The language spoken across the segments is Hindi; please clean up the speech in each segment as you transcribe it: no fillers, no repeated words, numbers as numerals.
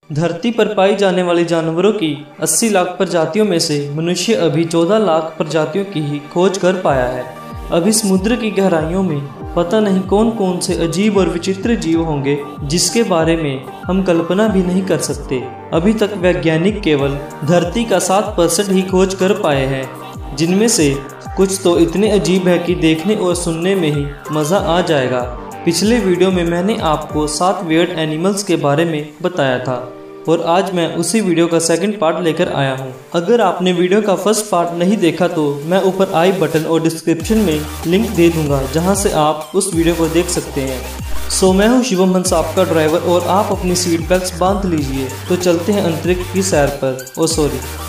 धरती पर पाई जाने वाली जानवरों की 80 लाख प्रजातियों में से मनुष्य अभी 14 लाख प्रजातियों की ही खोज कर पाया है। अभी समुद्र की गहराइयों में पता नहीं कौन कौन से अजीब और विचित्र जीव होंगे जिसके बारे में हम कल्पना भी नहीं कर सकते। अभी तक वैज्ञानिक केवल धरती का 7% ही खोज कर पाए हैं, जिनमें से कुछ तो इतने अजीब है कि देखने और सुनने में ही मज़ा आ जाएगा। पिछले वीडियो में मैंने आपको 7 वियर्ड एनिमल्स के बारे में बताया था और आज मैं उसी वीडियो का सेकंड पार्ट लेकर आया हूं। अगर आपने वीडियो का फर्स्ट पार्ट नहीं देखा तो मैं ऊपर आई बटन और डिस्क्रिप्शन में लिंक दे दूंगा, जहां से आप उस वीडियो को देख सकते हैं। मैं हूं शिवम हंस, आपका ड्राइवर, और आप अपनी सीट बेल्ट बांध लीजिए। तो चलते हैं अंतरिक्ष की सैर पर,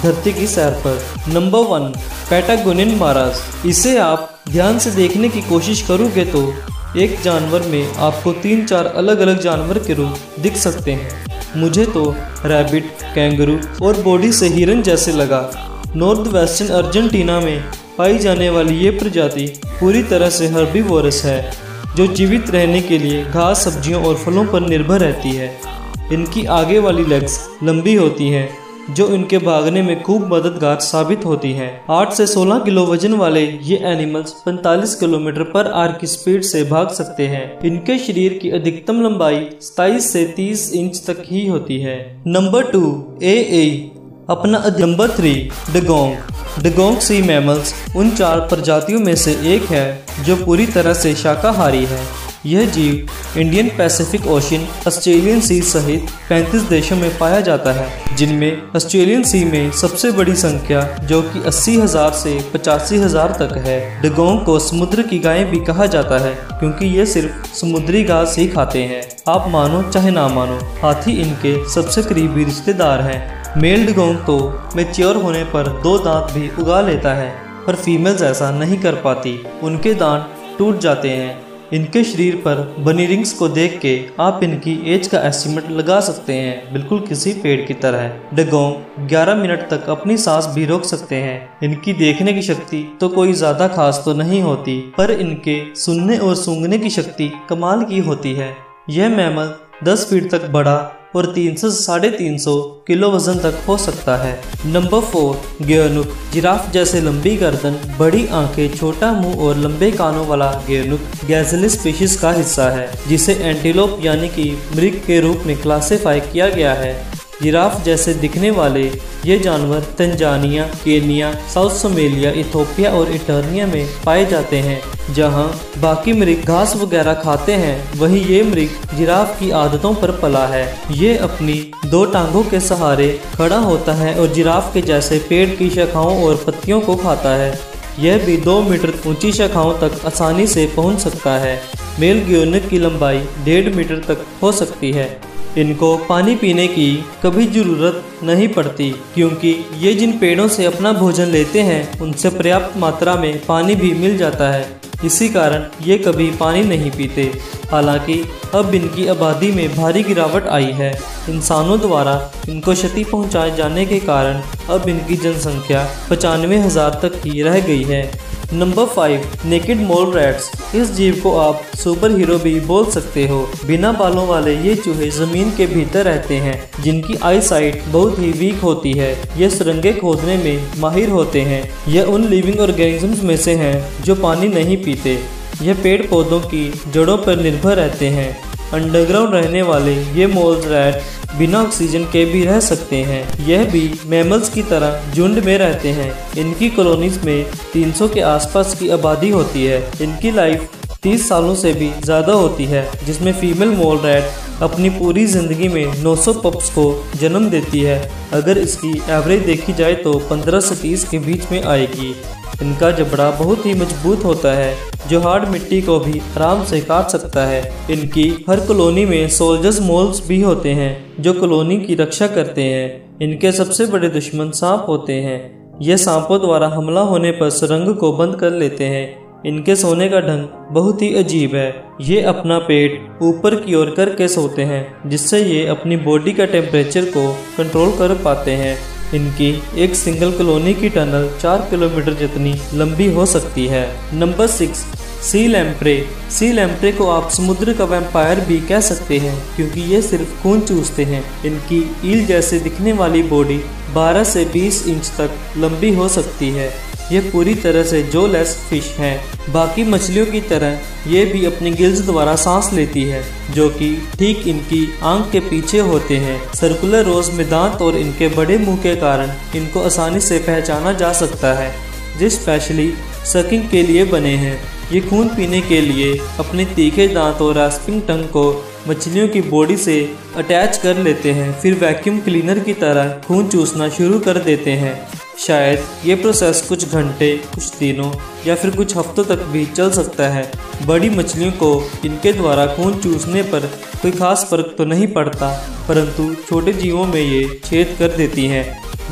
धरती की सैर पर। Number 1, Patagonian maras. इसे आप ध्यान से देखने की कोशिश करोगे तो एक जानवर में आपको 3-4 अलग अलग जानवर के रूप दिख सकते हैं। मुझे तो रैबिट, कैंगरू और बॉडी से हिरन जैसे लगा। नॉर्थ वेस्टर्न अर्जेंटीना में पाई जाने वाली ये प्रजाति पूरी तरह से हर्बीवोरस है, जो जीवित रहने के लिए घास, सब्जियों और फलों पर निर्भर रहती है। इनकी आगे वाली लेग्स लंबी होती हैं, जो इनके भागने में खूब मददगार साबित होती हैं। 8 से 16 किलो वजन वाले ये एनिमल्स 45 किलोमीटर पर आवर की स्पीड से भाग सकते हैं। इनके शरीर की अधिकतम लंबाई 27 से 30 इंच तक ही होती है। नंबर 2, अपना। Number 3, dugong. डगोंग सी मैमल्स उन 4 प्रजातियों में से एक है जो पूरी तरह से शाकाहारी है। यह जीव इंडियन पैसिफिक ओशन, ऑस्ट्रेलियन सी सहित 35 देशों में पाया जाता है, जिनमें ऑस्ट्रेलियन सी में सबसे बड़ी संख्या जो कि 80,000 से 85,000 तक है। डगोंग को समुद्र की गायें भी कहा जाता है, क्योंकि ये सिर्फ समुद्री घास ही खाते हैं। आप मानो चाहे ना मानो, हाथी इनके सबसे करीबी रिश्तेदार हैं। मेल डगोंग तो मैच्योर होने पर 2 दांत भी उगा लेता है, पर फीमेल्स ऐसा नहीं कर पाती। उनके दांत टूट जाते हैं। इनके शरीर पर बनी रिंग्स को देख के आप इनकी एज का एस्टिमेट लगा सकते हैं, बिल्कुल किसी पेड़ की तरह। डगोंग 11 मिनट तक अपनी सांस भी रोक सकते हैं। इनकी देखने की शक्ति तो कोई ज्यादा खास तो नहीं होती, पर इनके सुनने और सूंघने की शक्ति कमाल की होती है। यह मैमल 10 फीट तक बड़ा और 300 से 350 किलो वजन तक हो सकता है। नंबर 4, गेयरनुक। जिराफ जैसे लंबी गर्दन, बड़ी आंखें, छोटा मुंह और लंबे कानों वाला गेयरनुक गैज़ेली स्पीशीज का हिस्सा है, जिसे एंटीलोप यानी कि मृग के रूप में क्लासिफाई किया गया है। जिराफ जैसे दिखने वाले ये जानवर Tanzania, Kenya, south Somalia, Ethiopia और इटर्निया में पाए जाते हैं। जहां बाकी मृग घास वगैरह खाते हैं, वहीं ये मृग जिराफ की आदतों पर पला है। ये अपनी 2 टांगों के सहारे खड़ा होता है और जिराफ के जैसे पेड़ की शाखाओं और पत्तियों को खाता है। यह भी 2 मीटर ऊंची शाखाओं तक आसानी से पहुंच सकता है। मेल गेयरनुक की लंबाई 1.5 मीटर तक हो सकती है। इनको पानी पीने की कभी जरूरत नहीं पड़ती, क्योंकि ये जिन पेड़ों से अपना भोजन लेते हैं उनसे पर्याप्त मात्रा में पानी भी मिल जाता है। इसी कारण ये कभी पानी नहीं पीते। हालांकि अब इनकी आबादी में भारी गिरावट आई है। इंसानों द्वारा इनको क्षति पहुंचाए जाने के कारण अब इनकी जनसंख्या 95,000 तक ही रह गई है। नंबर 5, नेकेड मोल रैट्स। इस जीव को आप सुपर हीरो भी बोल सकते हो। बिना बालों वाले ये चूहे जमीन के भीतर रहते हैं, जिनकी आई साइट बहुत ही वीक होती है। ये सुरंगें खोदने में माहिर होते हैं। यह उन लिविंग ऑर्गेनिजम्स में से हैं जो पानी नहीं पीते। यह पेड़ पौधों की जड़ों पर निर्भर रहते हैं। अंडरग्राउंड रहने वाले ये मोल्स रैट बिना ऑक्सीजन के भी रह सकते हैं। यह भी मैमल्स की तरह झुंड में रहते हैं। इनकी कॉलोनीज में 300 के आसपास की आबादी होती है। इनकी लाइफ 30 सालों से भी ज़्यादा होती है, जिसमें फीमेल मोल रैट अपनी पूरी ज़िंदगी में 900 पप्स को जन्म देती है। अगर इसकी एवरेज देखी जाए तो 15 से 30 के बीच में आएगी। इनका जबड़ा बहुत ही मजबूत होता है, जो हार्ड मिट्टी को भी आराम से काट सकता है। इनकी हर कॉलोनी में सोल्जर्स मोल्स भी होते हैं, जो कॉलोनी की रक्षा करते हैं। इनके सबसे बड़े दुश्मन सांप होते हैं। यह सांपों द्वारा हमला होने पर सुरंग को बंद कर लेते हैं। इनके सोने का ढंग बहुत ही अजीब है। ये अपना पेट ऊपर की ओर करके सोते हैं, जिससे ये अपनी बॉडी का टेम्परेचर को कंट्रोल कर पाते हैं। इनकी एक सिंगल कॉलोनी की टनल 4 किलोमीटर जितनी लंबी हो सकती है। नंबर 6, सी लैम्प्रे को आप समुद्र का वैम्पायर भी कह सकते हैं क्योंकि ये सिर्फ खून चूसते हैं। इनकी ईल जैसे दिखने वाली बॉडी 12 से 20 इंच तक लंबी हो सकती है। ये पूरी तरह से जॉलेस फिश हैं। बाकी मछलियों की तरह ये भी अपनी गिल्स द्वारा सांस लेती है, जो कि ठीक इनकी आंख के पीछे होते हैं। सर्कुलर रोज में दांत और इनके बड़े मुंह के कारण इनको आसानी से पहचाना जा सकता है, जो स्पेशली सकिंग के लिए बने हैं। ये खून पीने के लिए अपने तीखे दांत और रास्पिंग टंग को मछलियों की बॉडी से अटैच कर लेते हैं, फिर वैक्यूम क्लीनर की तरह खून चूसना शुरू कर देते हैं। शायद ये प्रोसेस कुछ घंटे, कुछ दिनों या फिर कुछ हफ्तों तक भी चल सकता है। बड़ी मछलियों को इनके द्वारा खून चूसने पर कोई खास फर्क तो नहीं पड़ता, परंतु छोटे जीवों में ये छेद कर देती हैं,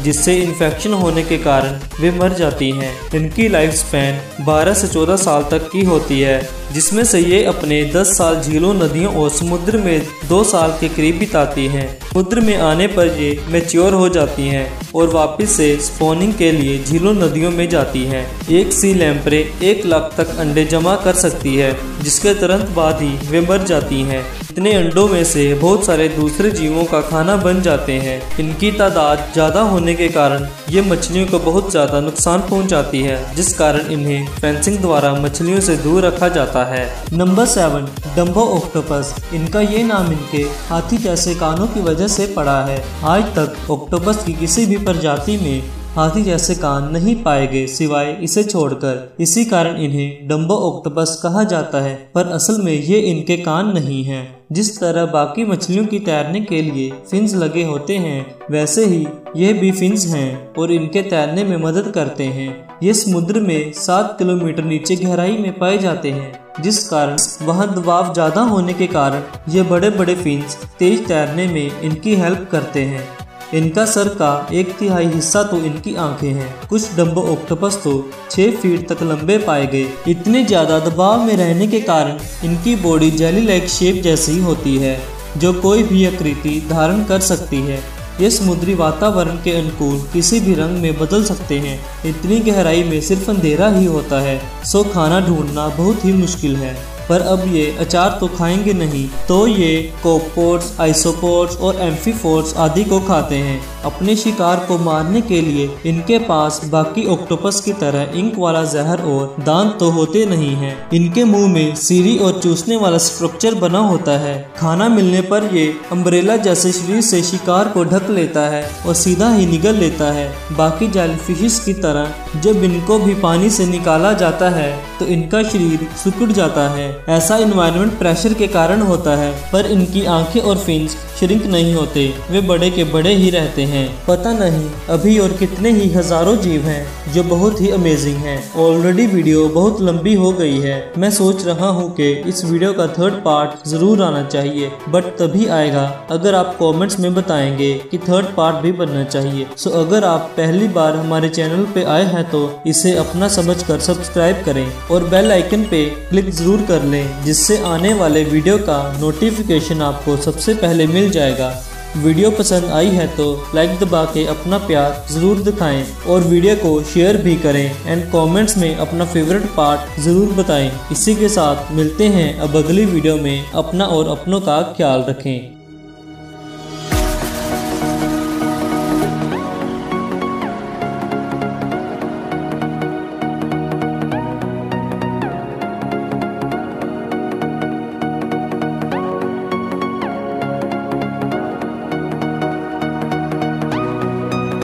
जिससे इन्फेक्शन होने के कारण वे मर जाती हैं। इनकी लाइफ स्पैन 12 से 14 साल तक की होती है, जिसमें से ये अपने 10 साल झीलों, नदियों और समुद्र में 2 साल के करीब बिताती हैं। समुद्र में आने पर ये मैच्योर हो जाती हैं और वापस से स्पॉनिंग के लिए झीलों, नदियों में जाती हैं। एक सी लैम्प्रे 1 लाख तक अंडे जमा कर सकती है, जिसके तुरंत बाद ही वे मर जाती हैं। इतने अंडों में से बहुत सारे दूसरे जीवों का खाना बन जाते हैं। इनकी तादाद ज़्यादा होने के कारण ये मछलियों को बहुत ज़्यादा नुकसान पहुंचाती है, जिस कारण इन्हें फेंसिंग द्वारा मछलियों से दूर रखा जाता है। Number 7, Dumbo octopus. इनका ये नाम इनके हाथी जैसे कानों की वजह से पड़ा है। आज तक ऑक्टोपस की किसी भी प्रजाति में हाथी जैसे कान नहीं पाए गए, सिवाय इसे छोड़कर। इसी कारण इन्हें डम्बो ऑक्टोपस कहा जाता है, पर असल में ये इनके कान नहीं हैं। जिस तरह बाकी मछलियों की तैरने के लिए फिन्स लगे होते हैं, वैसे ही ये भी फिन्स हैं और इनके तैरने में मदद करते हैं। ये समुद्र में 7 किलोमीटर नीचे गहराई में पाए जाते हैं, जिस कारण वहाँ दबाव ज़्यादा होने के कारण ये बड़े बड़े फिन्स तेज तैरने में इनकी हेल्प करते हैं। इनका सर का 1/3 हिस्सा तो इनकी आंखें हैं। कुछ डम्बो ऑक्टोपस तो 6 फीट तक लंबे पाए गए। इतने ज़्यादा दबाव में रहने के कारण इनकी बॉडी जेली लाइक शेप जैसी होती है, जो कोई भी आकृति धारण कर सकती है। ये समुद्री वातावरण के अनुकूल किसी भी रंग में बदल सकते हैं। इतनी गहराई में सिर्फ अंधेरा ही होता है, सो खाना ढूंढना बहुत ही मुश्किल है। पर अब ये अचार तो खाएंगे नहीं, तो ये कोपोड्स, आइसोपोड्स और एम्फीपोड्स आदि को खाते हैं। अपने शिकार को मारने के लिए इनके पास बाकी ऑक्टोपस की तरह इंक वाला जहर और दांत तो होते नहीं हैं। इनके मुंह में सीरी और चूसने वाला स्ट्रक्चर बना होता है। खाना मिलने पर ये अम्ब्रेला जैसे शरीर से शिकार को ढक लेता है और सीधा ही निगल लेता है। बाकी जेलीफिश की तरह जब इनको भी पानी से निकाला जाता है तो इनका शरीर सिकुड़ जाता है। ऐसा इन्वायरमेंट प्रेशर के कारण होता है, पर इनकी आंखें और फिन्स श्रिंक नहीं होते, वे बड़े के बड़े ही रहते हैं। पता नहीं अभी और कितने ही हजारों जीव हैं जो बहुत ही अमेजिंग हैं। ऑलरेडी वीडियो बहुत लंबी हो गई है। मैं सोच रहा हूँ कि इस वीडियो का 3rd पार्ट जरूर आना चाहिए, बट तभी आएगा अगर आप कमेंट्स में बताएंगे कि 3rd पार्ट भी बनना चाहिए। सो अगर आप पहली बार हमारे चैनल पे आए हैं तो इसे अपना समझकर सब्सक्राइब करें और बेल आइकन पे क्लिक जरूर कर लें, जिससे आने वाले वीडियो का नोटिफिकेशन आपको सबसे पहले मिल जाएगा। वीडियो पसंद आई है तो लाइक दबा के अपना प्यार जरूर दिखाएं और वीडियो को शेयर भी करें एंड कमेंट्स में अपना फेवरेट पार्ट जरूर बताएं। इसी के साथ मिलते हैं अब अगली वीडियो में। अपना और अपनों का ख्याल रखें।